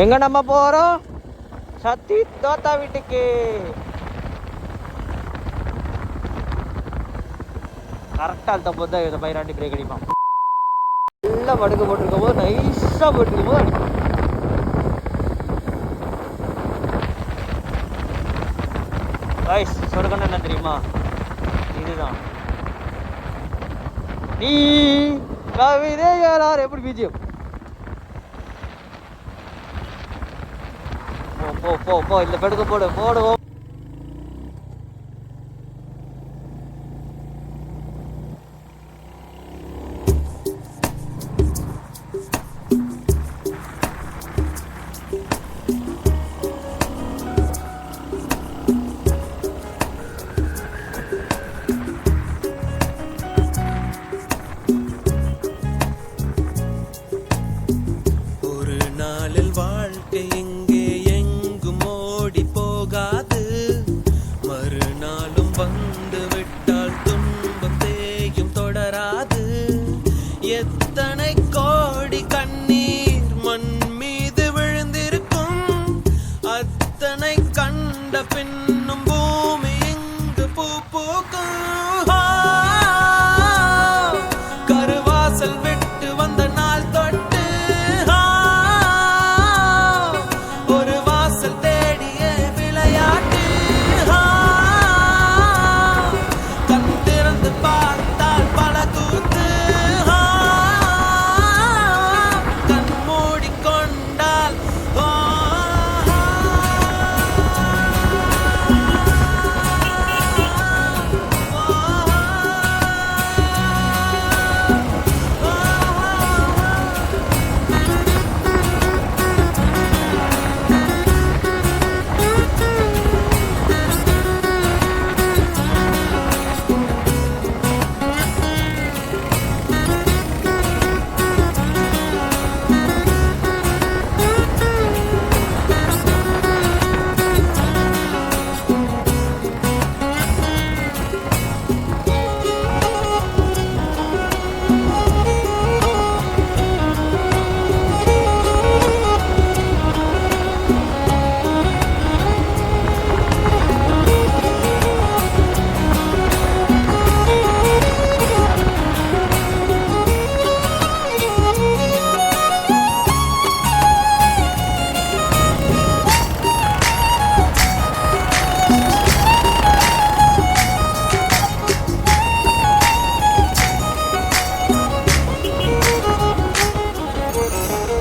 எங்க நம்ம போறோம்? சத்தி தோத்தா வீட்டுக்கு. கரெக்டா அந்த போது தான் இந்த பைராண்டி பிரேக் அடிப்பான். நல்லா படுக்க போட்டிருக்கும் போது நைஸா போட்டிருக்கும் போது கைஸ் சொர்க்கம் என்ன தெரியுமா? இதுதான். நீ கவிதை யாரார் எப்படி பிஜிஎம் போ போ போ இந்த பெடுக்க போடு போடுவோம்.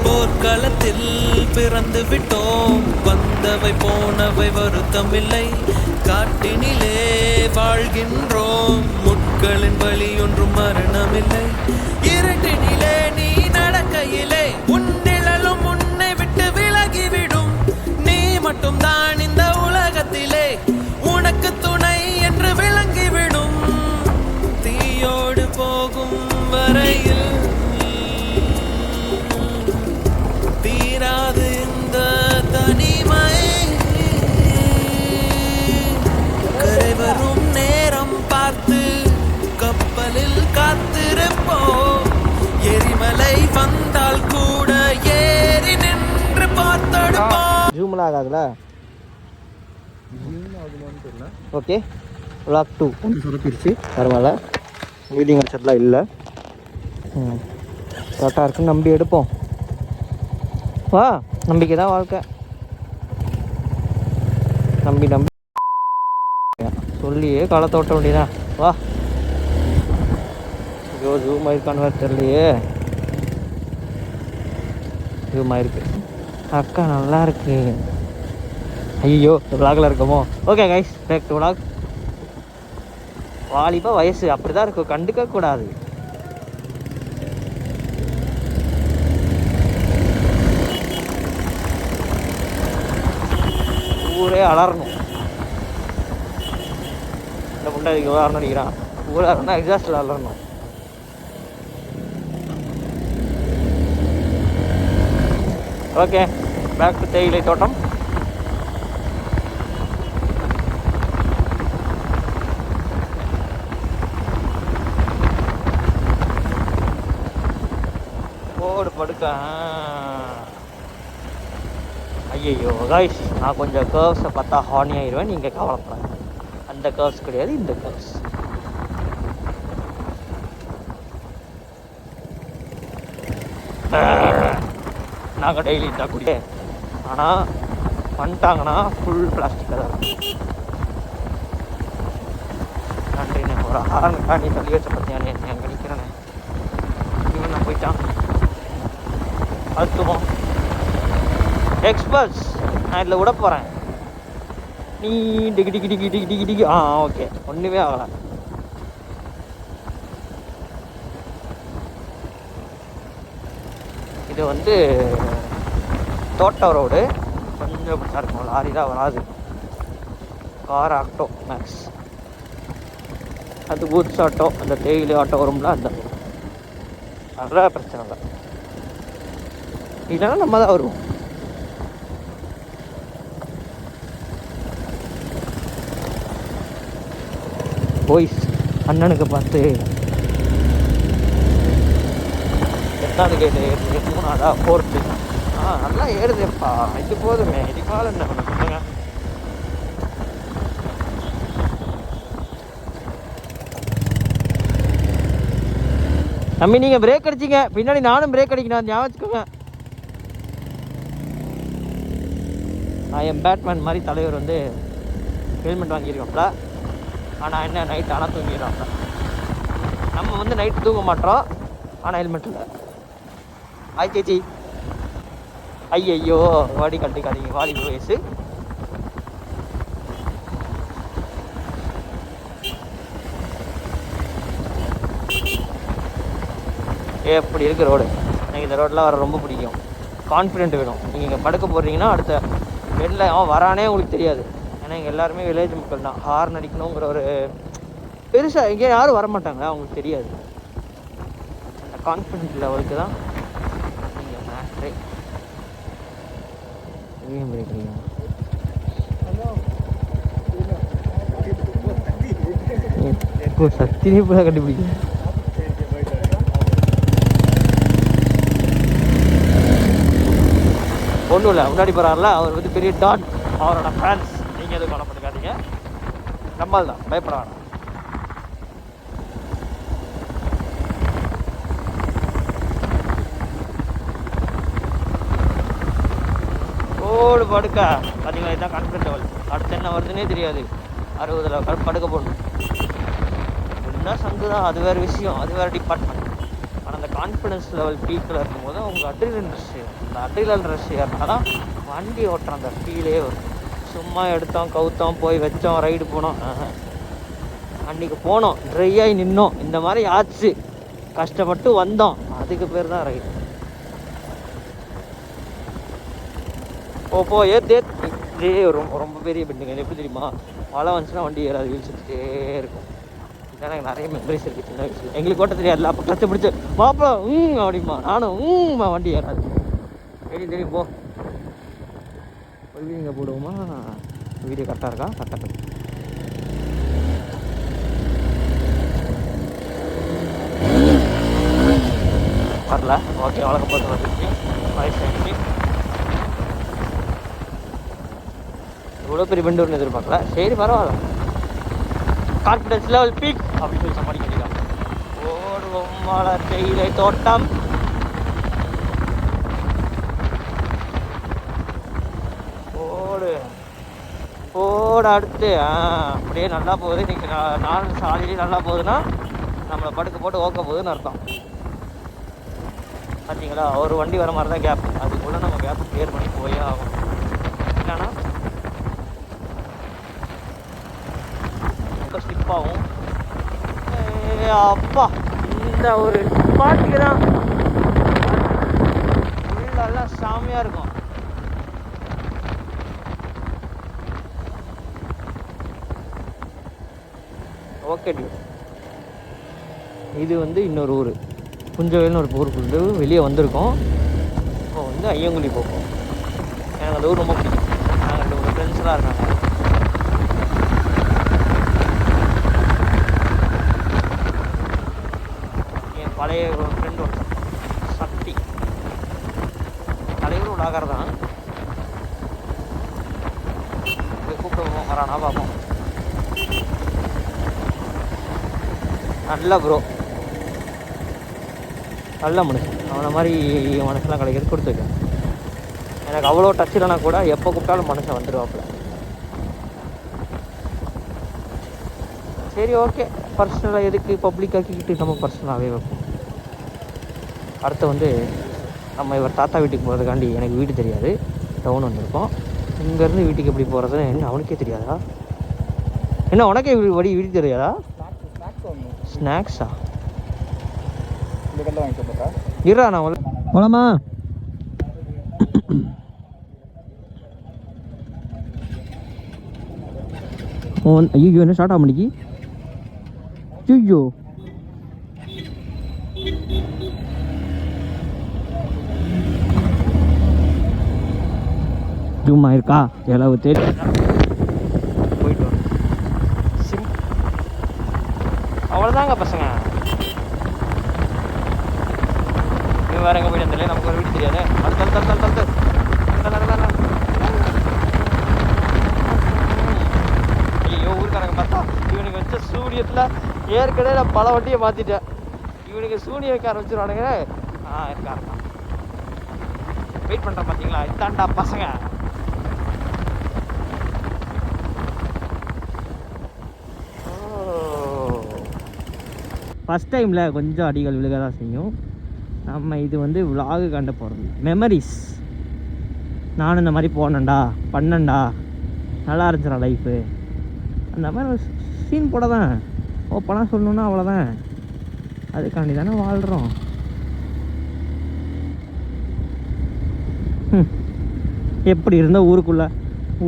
போர்க்களத்தில் பிறந்து விட்டோம், வந்தவை போனவை வருத்தமில்லை. காட்டினிலே வாழ்கின்றோம், முட்களின் வழி ஒன்றும் மரணமில்லை. இருட்டினிலே நீ நடக்கையிலே உன் நிழலும் உன்னை விட்டு விலகிவிடும். நீ மட்டும் தான் இந்த உலகத்திலே உனக்கு துணை என்று விளங்கிவிடும். தீயோடு போகும் வரையில் தீராது இந்த தனிமை. கரை வரும் நேரம் பார்த்து கப்பலில் காத்திருப்போம். எரிமலை வந்தால் கூட ஏறி நின்று பார்த்தெடுப்போம். ஜூம்ல ஆகாதுல. ஓகே vlog 2 ஒன்று சொதப்பிடுச்சு. பரவாயில்ல, வீடியோ அடிச்சதுலாம் இல்லை. கரெக்டாக இருக்குன்னு நம்பி எடுப்போம். வா, நம்பிக்கை தான் வாழ்க்கை. நம்பி நம்பி சொல்லியே காலத்தை ஓட்ட வேண்டியதான். வா, ஐயோ ஜூம் ஆயிருக்கான்னு வேறு தெரியலையே. ஜூம் ஆயிருக்கு. அக்கா நல்லா இருக்கு. ஐயோ விளாகில் இருக்கமோ. Okay guys, back to vlog. வாலிபா வயசு அப்படி தான் இருக்கும், கண்டுக்க கூடாது. ஊரே அலறணும். இந்த முண்டை அலறணும் நினைக்கிறான். ஊரே அலறணும், எக்ஸாஸ்டில் அலறணும். ஓகே, பேக் டு தேயிலை தோட்டம். போடு படுக்க ஐயோ காய்ஸ், நான் கொஞ்சம் கர்வ்ஸை பார்த்தா ஹார்னி ஆயிடுவேன். நீங்கள் கவலைப்படாது, அந்த கர்வ்ஸ் கிடையாது, இந்த கர்வ்ஸ். நாங்கள் டெய்லி தான் குடியே, ஆனால் பண்ணிட்டாங்கன்னா ஃபுல் பிளாஸ்டிக்காக தான் இருக்கும். நன்றிண்ணே, ஒரு ஆரம்பிக்கா நீ தள்ளி வச்ச பற்றியானே எங்கே நிற்கிறேனே. இவன் நான் போயிட்டான். அழுத்துவோம் எக்ஸ்பர்ட்ஸ், நான் இதில் விட போகிறேன். நீ டிகி டிகி டிகி டிகி டிகி டிகி. ஓகே, ஒன்றுமே ஆகலை. இது வந்து தோட்ட ரோடு, கொஞ்சம் இப்படி தான் இருக்கும், லாரி தான் வராது. கார் ஆட்டோ மேக்ஸ், அது கூட்ஸ் ஆட்டோ, அந்த தேயிலை ஆட்டோ வரும்ல, அந்த அதெல்லாம் பிரச்சனை இல்லை. இல்லைன்னா நம்ம தான் வருவோம். போய்ஸ் அண்ணனுக்கு பார்த்து எட்டாவது கேட்டு 3 4th. நல்லா ஏறுதுப்பா, இது போதுமே, இதுக்கு மேலே என்ன பண்ண சொல்லுங்க. தம்பி நீங்கள் பிரேக் அடிச்சிங்க, பின்னாடி நானும் பிரேக் அடிக்கணும், ஞாபகம் வச்சுக்கோங்க. என் பேட்மேன் மாதிரி தலைவர் வந்து ஹெல்மெட் வாங்கியிருக்கோம்ல. ஆனால் என்ன நைட் ஆனால் தூங்கிடுறாங்க. நம்ம வந்து நைட்டு தூங்க மாட்டோம், ஆனால் ஹெல்மெட் இல்லை. ஆய்ச்சி ஐயோ, வாடி கட்டிக்காதீங்க, வாடி வயசு. எப்படி இருக்குது ரோடு? எனக்கு இந்த ரோடெலாம் வர ரொம்ப பிடிக்கும். கான்ஃபிடென்ட் வேணும். நீங்கள் இங்கே படுக்க போடுறீங்கன்னா அடுத்த பெண்ணில் அவன் வரானே உங்களுக்கு தெரியாது. ஏன்னா இங்கே எல்லாருமே வில்லேஜ் மக்கள் தான். ஹார்ன் அடிக்கணுங்கிற ஒரு பெருசாக இங்கே யாரும் வரமாட்டாங்க, அவங்களுக்கு தெரியாது. அந்த கான்ஃபிடென்ட் லெவலுக்கு தான் நீங்கள் மேட்ரே. சத்தினே போல கண்டுபிடிக்கும். ஒன்றும் இல்லை, முன்னாடி போகிறார்ல அவர் வந்து பெரிய டாட், அவரோட ஃபேன்ஸ். நீங்கள் எதுவும் கவலை பண்ணிக்காதீங்க, நம்மால் தான், பயப்பட வேணாம். ஓடு படுக்க பார்த்தீங்களா, இதுதான் கான்ஃபிடன்ட் லெவல். அடுத்து என்ன வருதுன்னே தெரியாது. 60 படுக்க போடணும். என்ன சங்கு தான், அது வேறு விஷயம், அது வேறு டிபார்ட்மெண்ட். ஆனால் அந்த கான்ஃபிடன்ஸ் லெவல் பீக்கில் இருக்கும்போது உங்கள் அட்ரினல் ரஷ், அந்த அட்ரினல் ரஷ் ஏறினா தான் வண்டி ஓட்டுற அந்த ஃபீலே வரும். சும்மா எடுத்தோம் கவுத்தோம் போய் வச்சோம் ரைடு போனோம். அன்றைக்கி போனோம் ட்ரை ஆகி நின்னோம், இந்த மாதிரி ஆச்சு, கஷ்டப்பட்டு வந்தோம், அதுக்கு பேர் தான் ரைடு. போ ஏற்று இதே ரொம்ப பெரிய பில்டிங். எப்படி தெரியுமா, மழை வந்துச்சுன்னா வண்டி ஏறாது, வீல் சுற்றிட்டே இருக்கும். இதெல்லாம் எனக்கு நிறைய மெமரிஸ் இருக்குது சின்ன வயசில். எங்களுக்கு ஓட்ட தெரியாதுல்ல, அப்போ கற்று பிடிச்சி மாப்பிள அப்படிமா, நானும் வண்டி ஏறாது. தெரியும் போ. ஒரு வீடியோ இங்கே போடுவோமா? வீடியோ கரெக்டாக இருக்கா? கரெக்டாக இருக்கு. வரல, ஓகே, வழக்கம் போது வந்துச்சு. வயசாகிடுச்சு. இவ்வளோ பெரிய பெண்டூர்னு எதிர்பார்க்கல. சரி பரவாயில்ல, கான்ஃபிடன்ஸ் லெவல் பீக் அப்படின்னு சொல்லி சமாளிக்க வேண்டியதான். ஓடுவோம் மலர் தேயிலை தோட்டம். ஓட அடுத்து அப்படியே நல்லா போகுது. இன்றைக்கி நாலு சாலையிலே நல்லா போகுதுன்னா நம்மளை படுக்க போட்டு ஓக்க போகுதுன்னு அர்த்தம். பார்த்தீங்களா, ஒரு வண்டி வர மாதிரி தான் கேப், அதுக்குள்ளே நம்ம கேப் கிளியர் பண்ணி போயே ஆகும். இல்லைன்னா ரொம்ப ஸ்லிப்பாகும். அப்பா, இந்த ஒரு ஸ்பாட்டுக்கு தான் உள்ளெல்லாம் சாமியாக இருக்கும். ஓகே டியூ. இது வந்து இன்னொரு ஊர், புஞ்சவேல்னு ஒரு ஊருக்கு வெளியே வந்திருக்கோம். இப்போ வந்து ஐயங்குழி போகும். எனக்கு அந்த ஊர் ரொம்ப பிடிக்கும். நாங்கள் 2 ஃப்ரெண்ட்ஸ்லாம் இருக்காங்க. என் பழைய ஒரு ஃப்ரெண்டு ஒருத்தன் சக்தி, தலைவரும் உலாகர் தான். விடுவோம், வரானா பார்ப்போம். நல்ல ப்ரோ, நல்ல மனுஷன். அவனை மாதிரி மனுஷெலாம் கிடைக்கிறது கொடுத்துருக்கேன். எனக்கு அவ்வளோ டச் இல்லைனா கூட எப்போ கூப்பிட்டாலும் மனுஷன் வந்துடுவாப்புல. சரி ஓகே, பர்சனலாக எதுக்கு பப்ளிக்காக்கிக்கிட்டு நம்ம பர்சனலாகவே வைப்போம். அடுத்து வந்து நம்ம இவர் தாத்தா வீட்டுக்கு போகிறதுக்காண்டி எனக்கு வீடு தெரியாது, டவுன் வந்திருக்கோம். இங்கேருந்து வீட்டுக்கு எப்படி போகிறதுன்னு என்ன அவனுக்கே தெரியாதா? என்ன உனக்கே வீடு தெரியாதா? ஸ்நாக்ஸா? இருடா நான் போலாமா? ஐயோ என்ன ஸ்டார்ட் ஆக முடிக்கி? ஐயோ ஜூமா இருக்கா? எவ்வளவு தேடி போயிட்டு வரோம். அவ்வளோதாங்க பசங்க. இவன் வேற எங்கே போயிட்டு வந்தாலே நமக்கு ஒரு வீடு தெரியாது. அடுத்து ஐயோ ஊருக்காரங்க பார்த்தா இவனுக்கு வச்ச சூனியத்தில் ஏற்கனவே நான் பல வண்டியை மாற்றிட்டேன். இவனுக்கு சூனியம் வைக்க ஆரம்பிச்சிருவானுங்க. இருக்காருண்ணா வெயிட் பண்ணுறேன். பார்த்தீங்களா, இதாண்டா பசங்க. ஃபஸ்ட் டைமில் கொஞ்சம் அடிகள் விழுக தான் செய்யும். நம்ம இது வந்து விலாகு கண்ட போகிறது மெமரிஸ். நானும் இந்த மாதிரி போனேன்டா பண்ணேன்டா நல்லா இருந்துச்சுடா லைஃபு, அந்த மாதிரி ஒரு சீன் போட தான் ஓப்பனாக சொல்லணுன்னா அவ்வளோதான். அதுக்காண்டி தானே வாழ்கிறோம். எப்படி இருந்தால் ஊருக்குள்ளே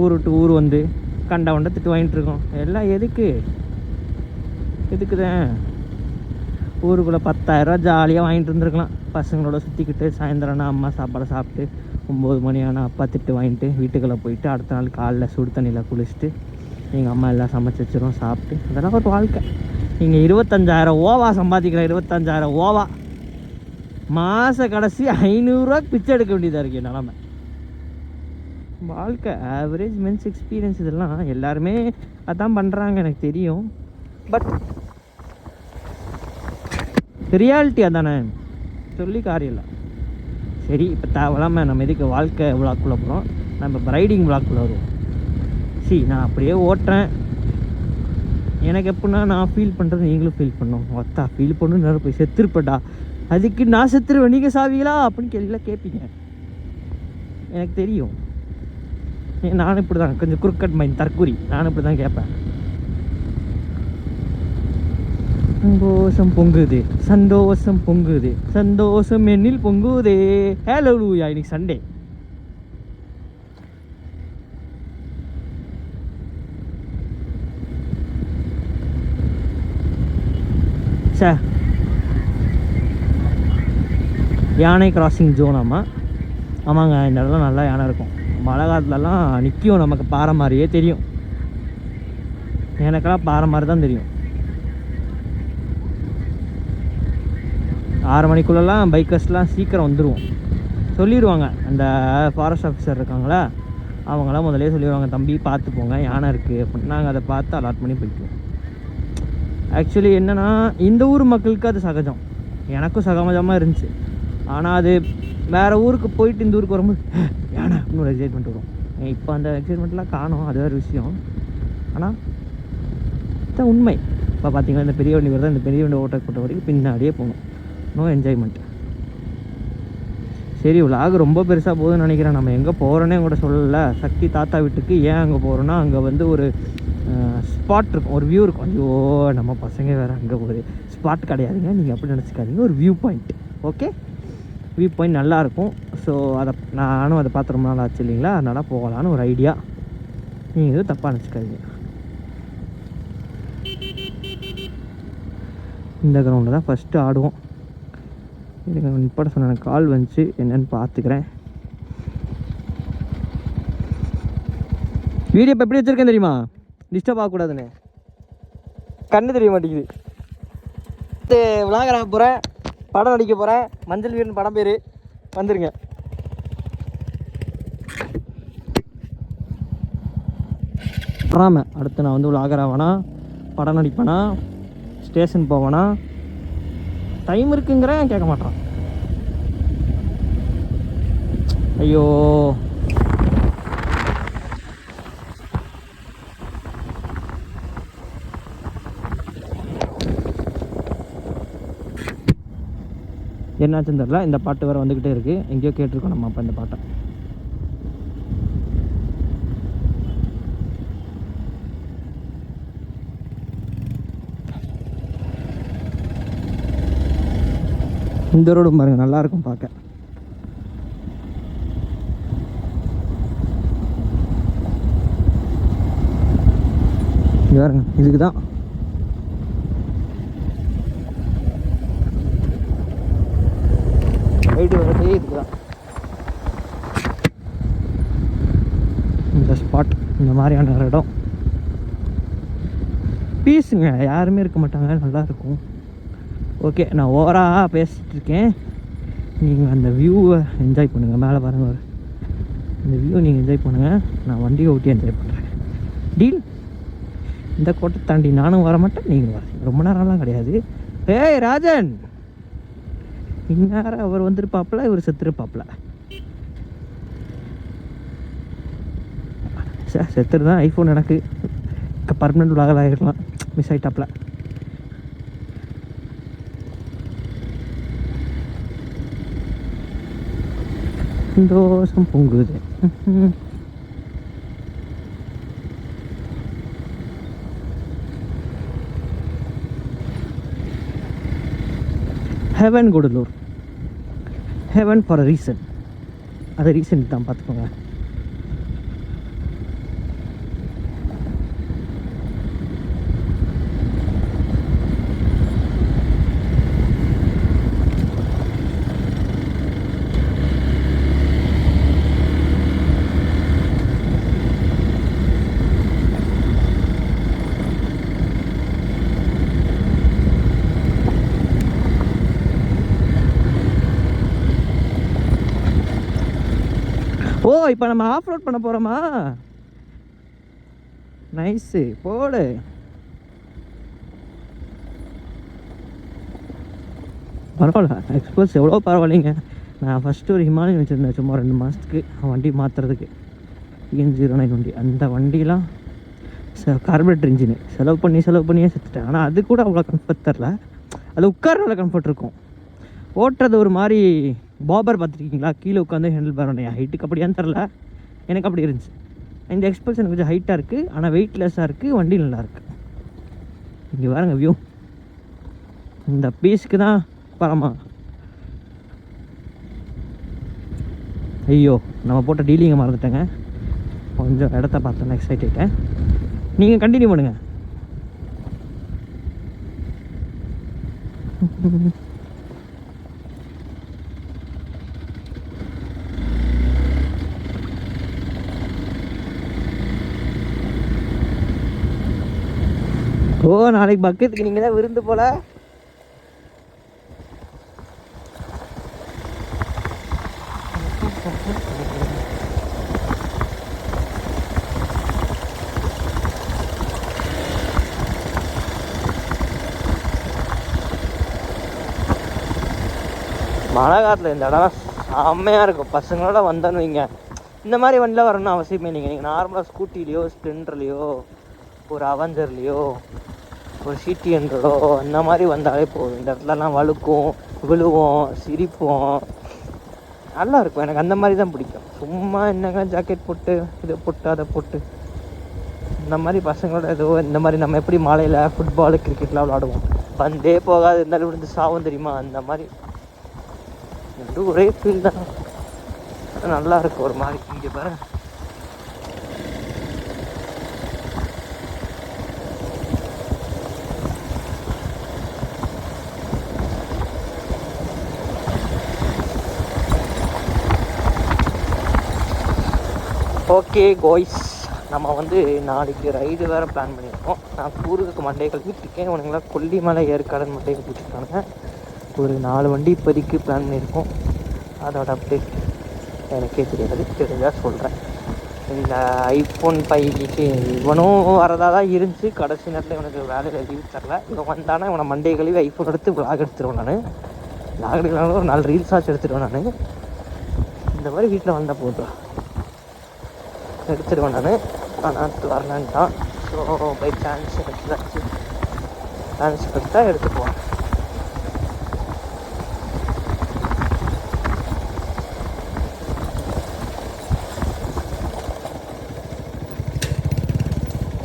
ஊர் விட்டு ஊர் வந்து கண்டவண்ட திட்டு வாங்கிட்டு இருக்கோம். எல்லாம் எதுக்கு தான் ஊருக்குள்ளே 10,000 ஜாலியாக வாங்கிட்டு இருந்துருக்கலாம். பசங்களோட சுற்றிக்கிட்டு சாயந்தரம்னா அம்மா சாப்பாடை சாப்பிட்டு 9 மணி ஆனால் அப்பா திட்டு வாங்கிட்டு வீட்டுக்குள்ளே போயிட்டு அடுத்த நாள் காலைல சுடு தண்ணியில் குளிச்சுட்டு எங்கள் அம்மா எல்லாம் சமைச்சு வச்சிரும் சாப்பிட்டு. அதெல்லாம் ஒரு வாழ்க்கை. நீங்கள் 25,000 ஓவா சம்பாதிக்கிற 25,000 ஓவா மாத கடைசி 500 ரூபா பிச்சை எடுக்க வேண்டியதாக இருக்குது நிலமை. வாழ்க்கை ஆவரேஜ் மென்ஸ் எக்ஸ்பீரியன்ஸ் இதெல்லாம் எல்லாருமே அதான் பண்ணுறாங்க எனக்கு தெரியும். பட் ரியாலிட்டி அதானே, சொல்லி காரியம் இல்லை. சரி, இப்போ தேவையில்லாமல் நம்ம எதுக்கு வாழ்க்கை விளாக்குள்ளே போகிறோம், நம்ம இப்போ ரைடிங் விளாக்குள்ளே வருவோம். நான் அப்படியே ஓட்டுறேன். எனக்கு எப்படின்னா நான் ஃபீல் பண்ணுறது நீங்களும் ஃபீல் பண்ணணும். ஒத்தா ஃபீல் பண்ணணும், நேரம் போய் செத்துருப்பேன்டா, அதுக்கு நான் செத்துருவேன் நீங்கள் சாவீங்களா அப்படின்னு கேள்விலாம் கேட்பீங்க. எனக்கு தெரியும், நானும் இப்படி தான் கொஞ்சம் குறுக்கட் மைண்ட் தற்கூரி. நானும் இப்படி தான் கேட்பேன். சந்தோஷம் பொங்குது, சந்தோஷம் பொங்குது, சந்தோஷம் என்னில் பொங்குதே. ஹalleluya, இன்னைக்கு சண்டே. யானை கிராசிங் ஜோன். ஆமாங்க, இந்த இடத்துல நல்லா யானை இருக்கும். மழை காலத்துலலாம் நிற்கும். நமக்கு பாறை மாதிரியே தெரியும். எனக்கெல்லாம் பாறை மாதிரி தான் தெரியும். 6 மணிக்குள்ளெல்லாம் பைக்கர்ஸ்லாம் சீக்கிரம் வந்துடுவோம் சொல்லிடுவாங்க. அந்த ஃபாரஸ்ட் ஆஃபீஸர் இருக்காங்களா, அவங்களாம் முதலே சொல்லிடுவாங்க, தம்பி பார்த்து போங்க யானை இருக்குது அப்படின்னு. நாங்கள் அதை பார்த்து அலாட் பண்ணி போய்க்குவோம். ஆக்சுவலி என்னென்னா, இந்த ஊர் மக்களுக்கு அது சகஜம், எனக்கும் சகஜமாக இருந்துச்சு. ஆனால் அது வேறு ஊருக்கு போயிட்டு இந்த ஊருக்கு வரும்போது யானை இன்னொரு எக்ஸைட்மெண்ட் வரும். இப்போ அந்த எக்ஸைட்மெண்ட்லாம் காணும், அது வேறு விஷயம். ஆனால் இதுதான் உண்மை. இப்போ பார்த்தீங்கன்னா இந்த பெரிய வண்டி வருது, இந்த பெரிய வண்டி ஓட்ட போட்ட வரைக்கும் பின்னாடியே போகணும். No enjoyment. சரி, விலாக் ரொம்ப பெருசாக போகுதுன்னு நினைக்கிறேன். நம்ம எங்கே போகிறோன்னே கூட சொல்லலை. சக்தி தாத்தா வீட்டுக்கு ஏன் அங்கே போகிறோன்னா, அங்கே வந்து ஒரு ஸ்பாட் இருக்கும், ஒரு வியூ இருக்கும். ஐயோ நம்ம பசங்க வேறு அங்கே போகுது. ஸ்பாட் கிடையாதுங்க, நீங்கள் அப்படி நினச்சிக்காதீங்க, ஒரு view point. Okay, view point நல்லாயிருக்கும். ஸோ நானும் அதை பார்த்து ரொம்ப நாள் ஆச்சு இல்லைங்களா, அதனால் போகலான்னு ஒரு ஐடியா. நீங்கள் எதுவும் தப்பாக நினச்சிக்காதீங்க. இந்த கிரவுண்டில் தான் ஃபஸ்ட்டு ஆடுவோம். இதுக்கு நிப்பாட சொன்ன கால் வந்துச்சு, என்னென்னு பார்த்துக்கிறேன். வீடியோ இப்போ எப்படி வச்சுருக்கேன் தெரியுமா, டிஸ்டர்ப் ஆகக்கூடாதுன்னு கண்ணு தெரிய மாட்டேங்குது. விளாகர போகிறேன், படம் நடிக்க போகிறேன். மஞ்சள் வீரன் படம் பேர், வந்துருங்க. பொறாமல். அடுத்து நான் வந்து விளாகர் ஆவேனா, படம் நடிப்பேனா, ஸ்டேஷன் போவேனா, டைம் இருக்குங்கிறேன் கேட்க மாட்டான். ஐயோ என்னாச்சுன்னு தெரியல. இந்த பாட்டு வேறு வந்துக்கிட்டே இருக்குது. எங்கேயோ கேட்டிருக்கோம் நம்ம அப்போ இந்த பாட்டை. இந்த ரோடும் பாருங்கள், நல்லாயிருக்கும் பார்க்க. இது பாருங்க, இதுக்கு தான் ரைடு வரதே இதுக்கு தான். இந்த ஸ்பாட், இந்த மாதிரியான ஒரு இடம் பீஸுங்க, யாருமே இருக்க மாட்டாங்க, நல்லாயிருக்கும். ஓகே, நான் ஓவராக பேசிகிட்டு இருக்கேன். நீங்கள் அந்த வியூவை என்ஜாய் பண்ணுங்கள். மேலே பாருங்கள், இந்த வியூவை நீங்கள் என்ஜாய் பண்ணுங்கள். நான் வண்டியை ஓட்டி என்ஜாய் பண்ணுறேன். டீல். இந்த கோட்டை தாண்டி நானும் வர மாட்டேன், நீங்களும் வரீங்க. ரொம்ப நேரம்லாம் கிடையாது. ஏய் ராஜன், இந்நேரம் அவர் வந்துருப்பாப்பில், இவர் செத்துருப்பாப்பில். சார் செத்துரு தான். ஐஃபோன் எனக்கு பர்மனெண்ட் விலாகல் ஆகிடலாம், மிஸ் ஆகிட்டாப்பில். சந்தோஷம் பொங்குது. Heaven Gudalur. Heaven for a reason. அது ரீசன் தான், பார்த்துக்கோங்க. ஓ, இப்போ நம்ம ஆஃப் ரோட் பண்ண போகிறோமா? நைஸு, போடு. பரவாயில்ல, எக்ஸ்போஸ் எவ்வளோ பரவாயில்லைங்க. நான் ஃபஸ்ட்டு ஒரு ஹிமாலயன் வச்சுருந்தேன், சும்மா 2 மாதத்துக்கு வண்டி மாற்றுறதுக்கு. EN09 வண்டி. அந்த வண்டிலாம் கார்பரேட்டர் இன்ஜினு செலவு பண்ணியே செத்துட்டேன். ஆனால் அது கூட அவ்வளோ கம்ஃபர்ட் தரல. அது உட்கார கம்ஃபர்ட் இருக்கும். ஓட்டுறது ஒரு மாதிரி பாபர் பார்த்துருக்கீங்களா? கீழே உட்காந்து ஹேண்டில் பார். என் ஹைட்டுக்கு அப்படியான்னு தெரில, எனக்கு அப்படி இருந்துச்சு. இந்த எக்ஸ்பல்ஸ் எனக்கு கொஞ்சம் ஹைட்டாக இருக்குது, ஆனால் வெயிட்லெஸ்ஸாக இருக்குது, வண்டி நல்லாயிருக்கு. இங்கே பாருங்க வியூ. இந்த பீஸுக்கு தான் பரமா. ஐயோ, நம்ம போட்ட டீலிங்கை மறந்துட்டேங்க. கொஞ்சம் இடத்த பார்த்தோன்னா எக்ஸைட் ஆகிட்டேன். நீங்கள் கண்டினியூ பண்ணுங்கள். ஓ, நாளைக்கு பக்கத்துக்கு நீங்கள் தான் விருந்து போல. மழை காலத்தில் இந்த இடம் செம்மையாக இருக்கும். பசங்களோட வந்தோன்னு வைங்க, இந்த மாதிரி வண்டியில் வரணும்னு அவசியமே இல்லைங்க. நீங்கள் நார்மலாக ஸ்கூட்டிலேயோ, ஸ்ப்ளெண்டர்லேயோ, ஒரு அவெஞ்சர்லேயோ, ஒரு CT100 அந்த மாதிரி வந்தாலே போதும். இந்த இடத்துலலாம் வழுக்கும், விழுவோம், சிரிப்போம், நல்லா இருக்கும். எனக்கு அந்த மாதிரி தான் பிடிக்கும். சும்மா என்னங்க ஜாக்கெட் போட்டு இதை போட்டு அதை போட்டு இந்த மாதிரி பசங்களோட ஏதோ இந்த மாதிரி நம்ம எப்படி மாலையில் ஃபுட்பாலு கிரிக்கெட்லாம் விளாடுவோம், வந்தே போகாது இருந்தாலும் விழுந்து சாவும் தெரியுமா, அந்த மாதிரி ஒரே ஃபீல் தான். நல்லா இருக்கும் ஒரு மாதிரி. இங்கே பாருங்க, ஓகே கோய்ஸ், நம்ம வந்து நாளைக்கு ரைடு வேறு பிளான் பண்ணியிருக்கோம். நான் கூறுக்கு மண்டே கழிப்பிட்டுருக்கேன். உனங்களாம் கொல்லிமலை ஏற்காடுன்னு மண்டே கழிப்பிட்டுருக்காங்க. ஒரு 4 வண்டி இப்போதைக்கு பிளான் பண்ணியிருக்கோம். அதோட அப்டேட் எனக்கே தெரியாது, தெரிஞ்சால் சொல்கிறேன். இந்த ஐஃபோன் 5க்கு இவனும் வரதாக தான் இருந்துச்சு. கடைசி நேரத்தில் இவனுக்கு வேலையில் லீவ் தரல. இவன் வந்தானா இவனை மண்டே கழுவி ஐஃபோன் எடுத்து விளாக் எடுத்துருவேன். நான் விளாக் எடுக்கலாம் ஒரு 4 ரீல்ஸ் ஆச்சு எடுத்துடுவேன். நான் இந்த மாதிரி வீட்டில் வந்தால் போதும் எடுத்துடுவேன். ஆனால் வரலான்ட்டான். ஸோ பை சான்ஸ் எடுத்துதாச்சு. சான்ஸ் எடுத்தா எடுத்துக்குவான்.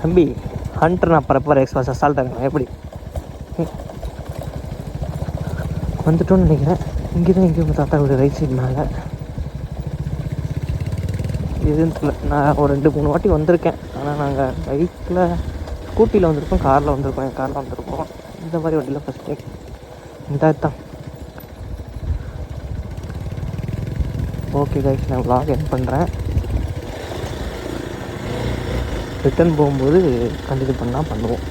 தம்பி ஹண்டர் நான் ப்ரெப்பர் எக்ஸ்பாஸ் அசால்ட்டாங்க எப்படி வந்துட்டோன்னு நினைக்கிறேன். இங்கே தான் எங்கேயும் தாத்தா வீடு ரைட் சைடு மேலே இதுன்னு தெரியல. நான் ஒரு 2-3 வாட்டி வந்திருக்கேன். ஆனால் நாங்கள் பைக்கில் ஸ்கூட்டியில் வந்திருக்கோம், காரில் வந்திருக்கோம். என் காரில் வந்திருக்கோம். இந்த மாதிரி வண்டியில் ஃபஸ்ட் டைம். இந்த தான் ஓகே கைஸ், நான் vlog எண்ட் பண்ணுறேன். ரிட்டர்ன் போகும்போது கண்டினியூ பண்ணால் பண்ணுவோம்.